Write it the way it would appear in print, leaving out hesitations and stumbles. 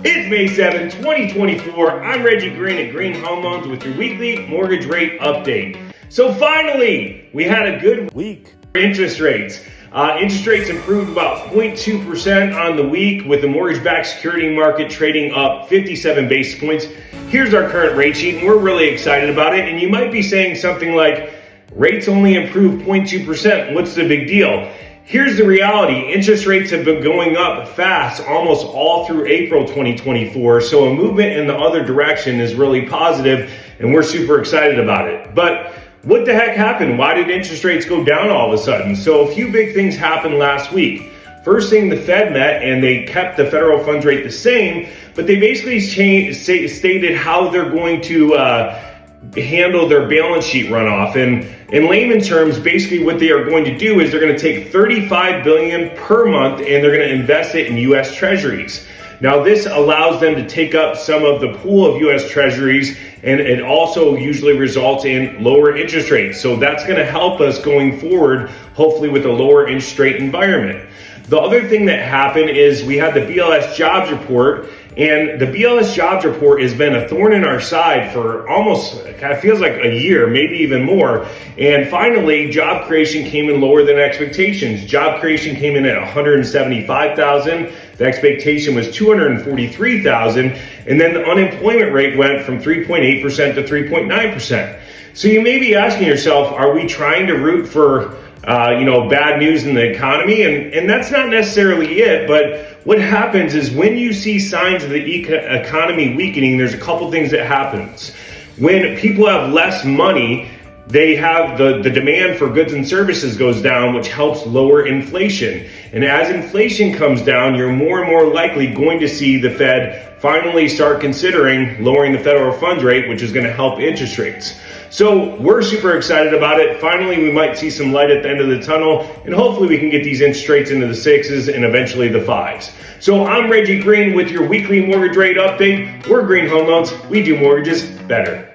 It's May 7, 2024. I'm Reggie Green at Green Home Loans with your weekly mortgage rate update. So finally, we had a good week for interest rates. Interest rates improved about 0.2% on the week, with the mortgage-backed security market trading up 57 basis points. Here's our current rate sheet, and we're really excited about it. And you might be saying something like, rates only improved 0.2%. What's the big deal? Here's the reality. Interest rates have been going up fast almost all through April 2024. So a movement in the other direction is really positive, and we're super excited about it. But what the heck happened? Why did interest rates go down all of a sudden? So a few big things happened last week. First thing, the Fed met and they kept the federal funds rate the same, but they basically stated how they're going to handle their balance sheet runoff. And in layman terms, basically what they are going to do is they're going to take $35 billion per month and they're going to invest it in U.S. Treasuries. Now, this allows them to take up some of the pool of U.S. Treasuries, and it also usually results in lower interest rates. So that's going to help us going forward, hopefully with a lower interest rate environment. The other thing that happened is we had the BLS jobs report, and the BLS jobs report has been a thorn in our side for almost, it kind of feels like a year, maybe even more. And finally, job creation came in lower than expectations. Job creation came in at 175,000. The expectation was 243,000. And then the unemployment rate went from 3.8% to 3.9%. So you may be asking yourself, are we trying to root for bad news in the economy? And that's not necessarily it, but what happens is when you see signs of the economy weakening, there's a couple things that happens. When people have less money, they have the demand for goods and services goes down, which helps lower inflation. And as inflation comes down, you're more and more likely going to see the Fed finally start considering lowering the federal funds rate, which is going to help interest rates. So we're super excited about it. Finally, we might see some light at the end of the tunnel, and hopefully we can get these interest rates into the 6s and eventually the 5s. So I'm Reggie Green with your weekly mortgage rate update. We're Green Home Loans. We do mortgages better.